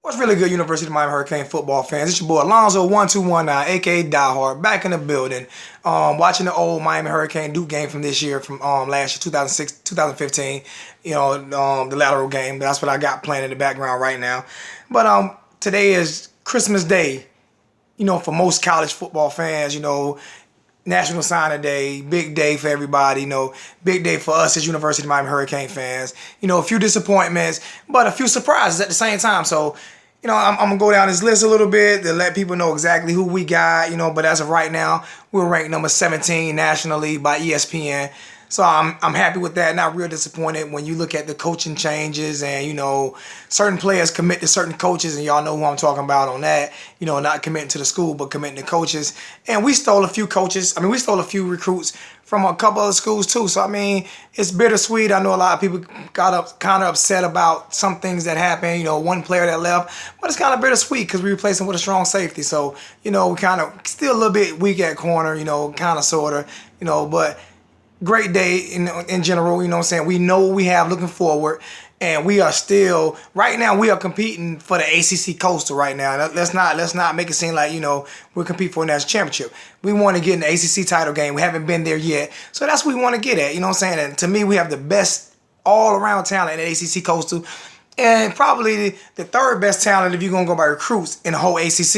What's really good, University of Miami Hurricane football fans? It's your boy Alonzo1219, aka Die back in the building. Watching the old Miami Hurricane Duke game from this year, from last year, 2006, 2015. The lateral game. That's what I got playing in the background right now. But today is Christmas Day. For most college football fans, National Signing Day, big day for everybody, big day for us as University of Miami Hurricane fans. A few disappointments, but a few surprises at the same time. So, I'm going to go down this list a little bit to let people know exactly who we got, but as of right now, we're ranked number 17 nationally by ESPN. So I'm happy with that. Not real disappointed when you look at the coaching changes and, certain players commit to certain coaches, and y'all know who I'm talking about on that. Not committing to the school, but committing to coaches. And we stole a few coaches. We stole a few recruits from a couple other schools too. So, it's bittersweet. I know a lot of people got kind of upset about some things that happened. One player that left. But it's kind of bittersweet because we replaced him with a strong safety. So, we kind of still a little bit weak at corner, kind of, sort of, but great day in general, We know what we have looking forward, and we are still, right now, we are competing for the ACC Coastal right now. Let's not make it seem like, we're competing for a national championship. We want to get in the ACC title game. We haven't been there yet. So that's what we want to get at, And to me, we have the best all-around talent in the ACC Coastal. And probably the third best talent if you're going to go by recruits in the whole ACC.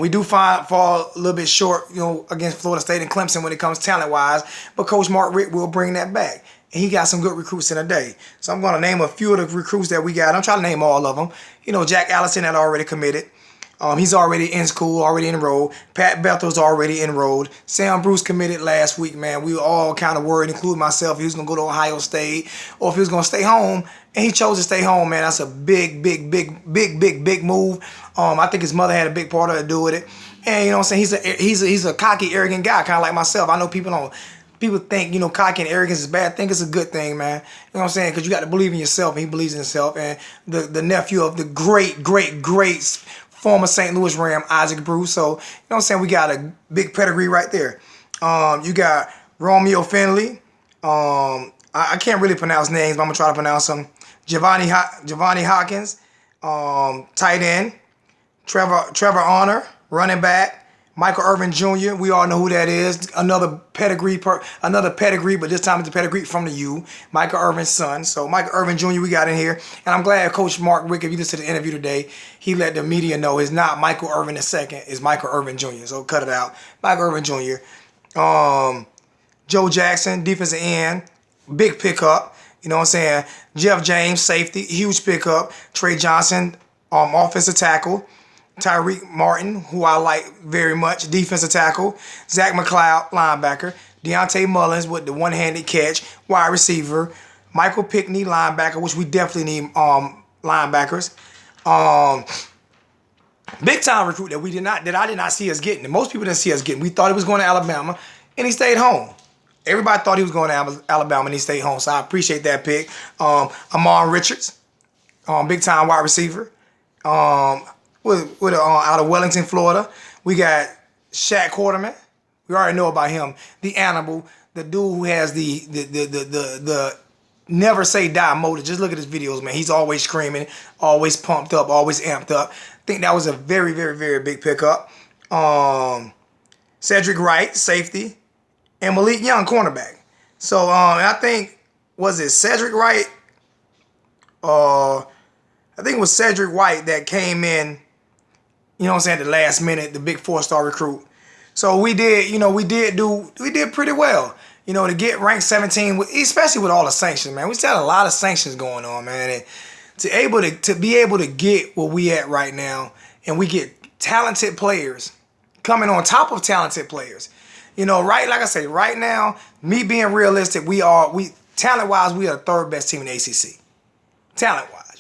We do fall a little bit short, against Florida State and Clemson when it comes talent-wise. But Coach Mark Richt will bring that back. And he got some good recruits in a day. So I'm going to name a few of the recruits that we got. I'm trying to name all of them. Jack Allison had already committed. He's already in school, already enrolled. Pat Bethel's already enrolled. Sam Bruce committed last week, man. We were all kind of worried, including myself, if he was going to go to Ohio State or if he was going to stay home. And he chose to stay home, man. That's a big move. I think his mother had a big part of it to do with it. And he's a cocky, arrogant guy, kind of like myself. I know people think, cocky and arrogance is bad. I think it's a good thing, man. Because you got to believe in yourself, and he believes in himself. And the nephew of the great former St. Louis Ram, Isaac Bruce. So, we got a big pedigree right there. You got Romeo Finley. I can't really pronounce names, but I'm going to try to pronounce them. Giovanni Hawkins, tight end. Trevor Honor, running back. Michael Irvin Jr., we all know who that is. Another pedigree, but this time it's a pedigree from the U. Michael Irvin's son. So Michael Irvin Jr. we got in here. And I'm glad Coach Mark Richt, if you listen to the interview today, he let the media know it's not Michael Irvin II, it's Michael Irvin Jr. So cut it out. Michael Irvin Jr. Joe Jackson, defensive end, big pickup. Jeff James, safety, huge pickup. Trey Johnson, offensive tackle. Tyreek Martin, who I like very much, defensive tackle. Zach McLeod, linebacker. Deontay Mullins with the one-handed catch, wide receiver. Michael Pickney, linebacker, which we definitely need linebackers. Big time recruit that I did not see us getting. And most people didn't see us getting. We thought he was going to Alabama, and he stayed home. Everybody thought he was going to Alabama, and he stayed home. So I appreciate that pick. Amon Richards, big time wide receiver. Out of Wellington, Florida. We got Shaq Quarterman. We already know about him. The animal, the dude who has the never say die motor. Just look at his videos, man. He's always screaming, always pumped up, always amped up. I think that was a very, very, very big pickup. Cedric Wright, safety, and Malik Young, cornerback. So I think, was it Cedric Wright? I think it was Cedric White that came in, the last minute, the big 4-star recruit. So we did pretty well. To get ranked 17, especially with all the sanctions, man. We still had a lot of sanctions going on, man. And to be able to get where we at right now, and we get talented players coming on top of talented players. Right, like I say, right now, me being realistic, talent-wise, we are the third best team in the ACC. Talent-wise,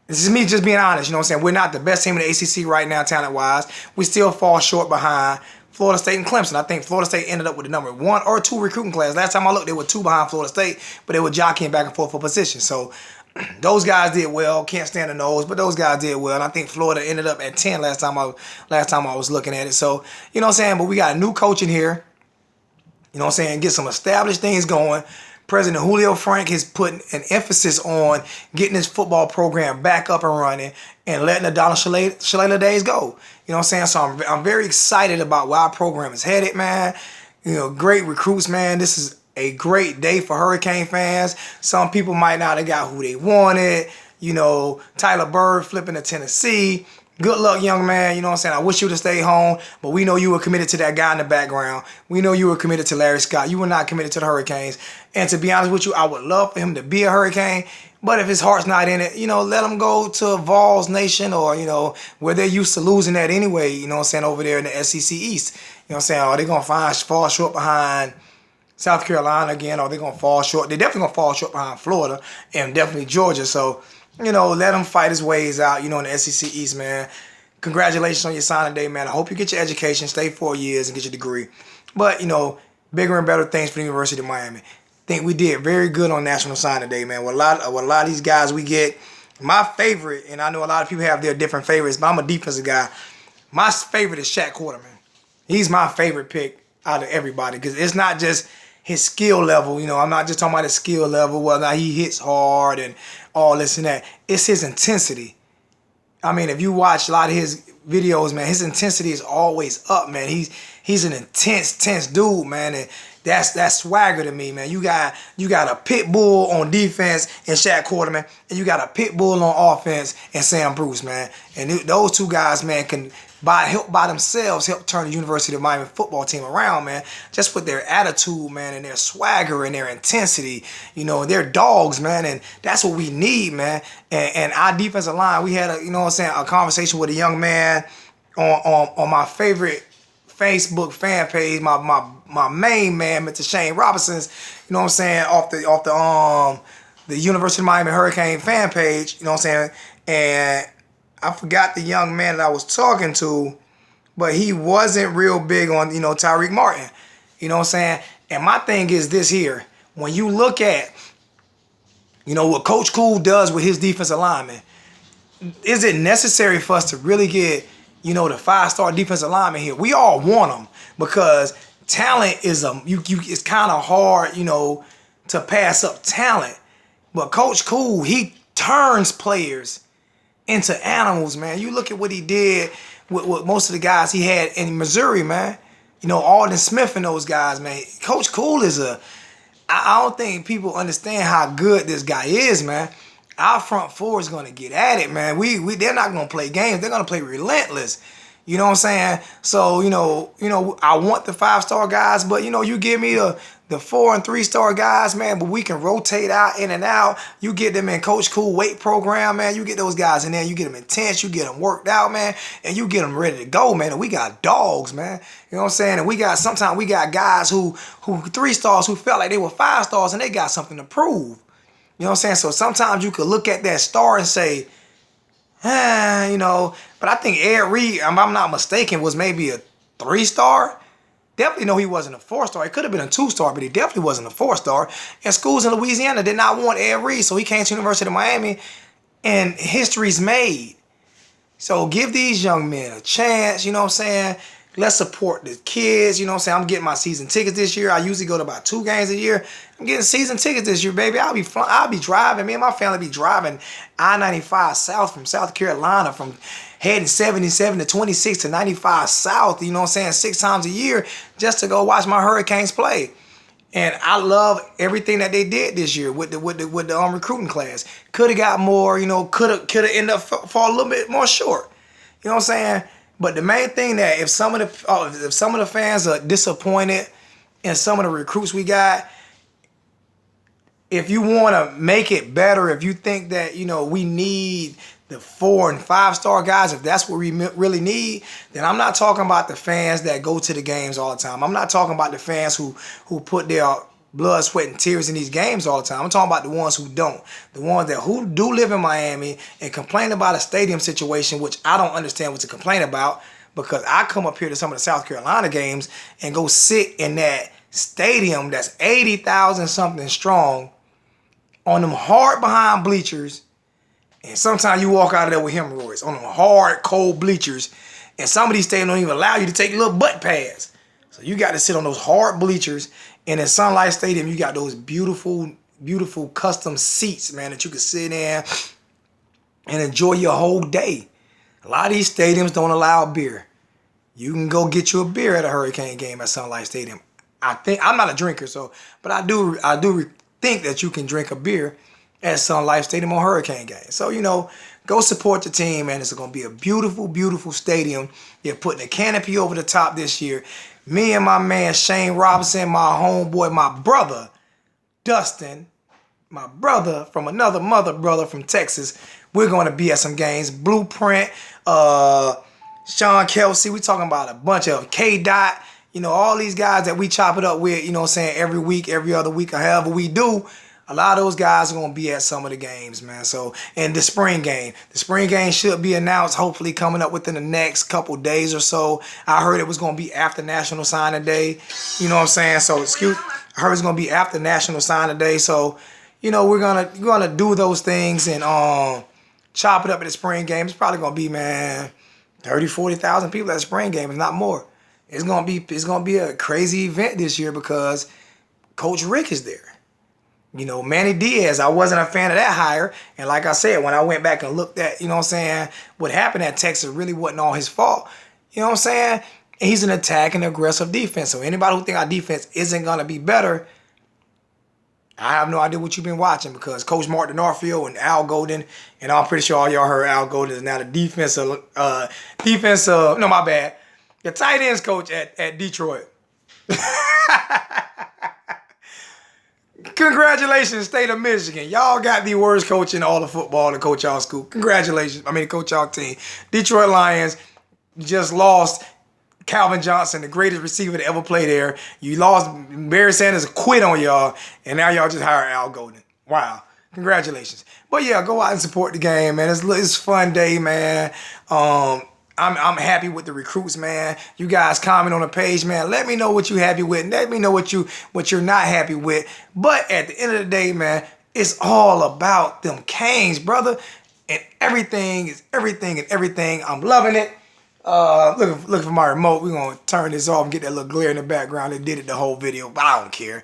This is me just being honest, We're not the best team in the ACC right now, talent-wise. We still fall short behind Florida State and Clemson. I think Florida State ended up with the number 1 or 2 recruiting class. Last time I looked, they were 2 behind Florida State, but they were jockeying back and forth for position. So those guys did well. Can't stand the nose, but those guys did well. And I think Florida ended up at 10 last time I was looking at it. So, But we got a new coach in here. Get some established things going. President Julio Frank has put an emphasis on getting this football program back up and running and letting the Donald Shalala days go. You know what I'm saying? So I'm very excited about where our program is headed, man. You know, great recruits, man. This is a great day for Hurricane fans. Some people might not have got who they wanted. You know, Tyler Bird flipping to Tennessee. Good luck, young man. You know what I'm saying? I wish you would have stayed home, but we know you were committed to that guy in the background. We know you were committed to Larry Scott. You were not committed to the Hurricanes. And to be honest with you, I would love for him to be a Hurricane, but if his heart's not in it, you know, let him go to Vols Nation or, you know, where they're used to losing that anyway, you know what I'm saying, over there in the SEC East. You know what I'm saying? Are they going to fall short behind South Carolina again? Are they going to fall short? They're definitely going to fall short behind Florida and definitely Georgia. So, you know, let him fight his ways out, you know, in the SEC East, man. Congratulations on your signing day, man. I hope you get your education, stay 4 years, and get your degree. But, you know, bigger and better things for the University of Miami. Think we did very good on National Signing Day, man. With a lot of these guys we get, my favorite, and I know a lot of people have their different favorites, but I'm a defensive guy. My favorite is Shaq Quarterman. He's my favorite pick out of everybody because it's not just his skill level. You know, I'm not just talking about his skill level, whether or not he hits hard and all this and that. It's his intensity. I mean, if you watch a lot of his videos, man, his intensity is always up, man. He's an intense dude, man, and that's swagger to me, man. You got a pit bull on defense and Shaq Quarterman, and you got a pit bull on offense and Sam Bruce, man. And those two guys, man, can help by themselves help turn the University of Miami football team around, man. Just with their attitude, man, and their swagger and their intensity, you know, they're dogs, man, and that's what we need, man. And our defensive line, we had you know what I'm saying, a conversation with a young man on my favorite Facebook fan page, my main man, Mr. Shane Robinson's, you know what I'm saying, off the University of Miami Hurricane fan page, you know what I'm saying, and I forgot the young man that I was talking to, but he wasn't real big on, you know, Tyreek Martin. You know what I'm saying? And my thing is this here. When you look at, you know, what Coach Cool does with his defensive linemen, is it necessary for us to really get, you know, the 5-star defensive lineman here? We all want them because talent is it's kind of hard, you know, to pass up talent. But Coach Cool, he turns players into animals, man. You look at what he did with most of the guys he had in Missouri, man. You know, Alden Smith and those guys, man. Coach Cool is I don't think people understand how good this guy is, man. Our front four is gonna get at it, man. They're not gonna play games. They're gonna play relentless. You know what I'm saying? So, you know, I want the 5-star guys, but you know, you give me the 4 and 3-star guys, man, but we can rotate out in and out. You get them in Coach Cool weight program, man. You get those guys in there, you get them intense, you get them worked out, man, and you get them ready to go, man. And we got dogs, man. You know what I'm saying? And sometimes we got guys who 3-stars who felt like they were 5-stars and they got something to prove. You know what I'm saying? So sometimes you could look at that star and say, you know, but I think Ed Reed, if I'm not mistaken, was maybe a 3-star. Definitely know he wasn't a 4-star. It could have been a 2-star, but he definitely wasn't a 4-star. And schools in Louisiana did not want Ed Reed, so he came to University of Miami, and history's made. So give these young men a chance, you know what I'm saying? Let's support the kids, you know what I'm saying? I'm getting my season tickets this year. I usually go to about 2 games a year. I'm getting season tickets this year, baby. I'll be driving. Me and my family be driving I-95 south from South Carolina, from heading 77 to 26 to 95 south, you know what I'm saying, 6 times a year just to go watch my Hurricanes play. And I love everything that they did this year with the recruiting class. Could have got more, you know, could have ended up fall a little bit more short. You know what I'm saying? But the main thing that if some of the fans are disappointed in some of the recruits we got, if you want to make it better, if you think that, you know, we need the 4 and 5-star guys, if that's what we really need, then I'm not talking about the fans that go to the games all the time. I'm not talking about the fans who put their blood, sweat, and tears in these games all the time. I'm talking about the ones who don't. The ones who do live in Miami and complain about a stadium situation, which I don't understand what to complain about, because I come up here to some of the South Carolina games and go sit in that stadium that's 80,000 something strong on them hard behind bleachers. And sometimes you walk out of there with hemorrhoids on them hard, cold bleachers. And some of these stadiums don't even allow you to take little butt pads. So you got to sit on those hard bleachers And in Sun Life Stadium, you got those beautiful, beautiful custom seats, man, that you can sit in and enjoy your whole day. A lot of these stadiums don't allow beer. You can go get you a beer at a Hurricane game at Sun Life Stadium. I think I'm not a drinker, but I do think that you can drink a beer at Sun Life Stadium on Hurricane game. So go support the team, man. It's going to be a beautiful, beautiful stadium. They're putting a canopy over the top this year. Me and my man Shane Robinson, my homeboy, my brother Dustin, my brother from another mother brother from Texas. We're going to be at some games. Blueprint, Sean Kelsey. We talking about a bunch of K-Dot. All these guys that we chop it up with, every week, every other week, or however we do. A lot of those guys are going to be at some of the games, man. So, and the spring game. The spring game should be announced, hopefully coming up within the next couple days or so. I heard it was going to be after National Signing Day. You know what I'm saying? So, I heard it's going to be after National Signing Day. So, we're gonna do those things and chop it up at the spring game. It's probably going to be, man, 30,000, 40,000 people at the spring game, if not more. It's gonna be a crazy event this year because Coach Rick is there. Manny Diaz, I wasn't a fan of that hire. And like I said, when I went back and looked at, what happened at Texas really wasn't all his fault. You know what I'm saying? And he's an attacking, aggressive defense. So anybody who think our defense isn't going to be better, I have no idea what you've been watching, because Coach Mark Denarfield and Al Golden, and I'm pretty sure all y'all heard Al Golden is now the the tight ends coach at Detroit. Congratulations, State of Michigan. Y'all got the worst coach in all of football to coach y'all school. Congratulations. Coach y'all team. Detroit Lions just lost Calvin Johnson, the greatest receiver to ever play there. You lost, Barry Sanders quit on y'all, and now y'all just hired Al Golden. Wow. Congratulations. But yeah, go out and support the game, man. It's a fun day, man. I'm happy with the recruits, man. You guys comment on the page, man. Let me know what you're happy with. Let me know what you're not happy with. But at the end of the day, man, it's all about them Canes, brother. And everything is everything and everything. I'm loving it. Looking for my remote. We're going to turn this off and get that little glare in the background. They did it the whole video, but I don't care.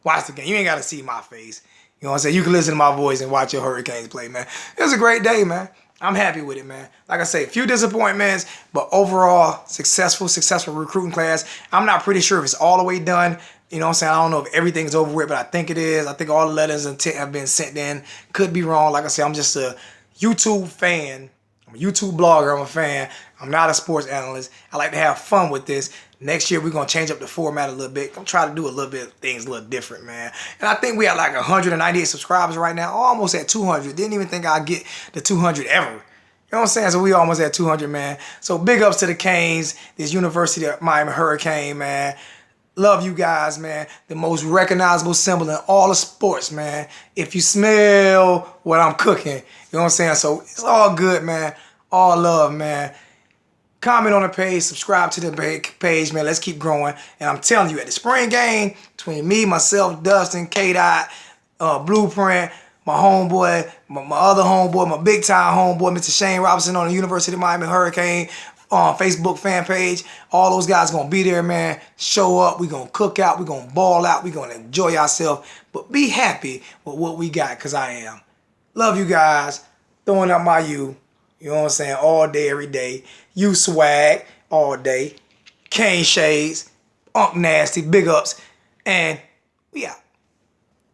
Watch the game. You ain't got to see my face. You know what I'm saying? You can listen to my voice and watch your Hurricanes play, man. It was a great day, man. I'm happy with it, man. Like I say, a few disappointments, but overall, successful recruiting class. I'm not pretty sure if it's all the way done. You know what I'm saying? I don't know if everything's over with, but I think it is. I think all the letters of intent have been sent in. Could be wrong. Like I say, I'm just a YouTube fan. I'm a YouTube blogger. I'm a fan. I'm not a sports analyst. I like to have fun with this. Next year, we're going to change up the format a little bit. I'm trying to do a little bit of things a little different, man. And I think we have like 198 subscribers right now. Almost at 200. Didn't even think I'd get the 200 ever. You know what I'm saying? So we almost at 200, man. So big ups to the Canes, this University of Miami Hurricane, man. Love you guys, man. The most recognizable symbol in all of sports, man. If you smell what I'm cooking, you know what I'm saying? So it's all good, man. All love, man. Comment on the page, subscribe to the page, man. Let's keep growing. And I'm telling you, at the spring game, between me, myself, Dustin, K-Dot, Blueprint, my homeboy, my other homeboy, my big-time homeboy, Mr. Shane Robinson on the University of Miami Hurricane Facebook fan page. All those guys going to be there, man. Show up. We're going to cook out. We're going to ball out. We're going to enjoy ourselves. But be happy with what we got, because I am. Love you guys. Throwing up my you. You know what I'm saying? All day, every day. You swag all day. Cane Shades. Unk Nasty. Big ups. And we out.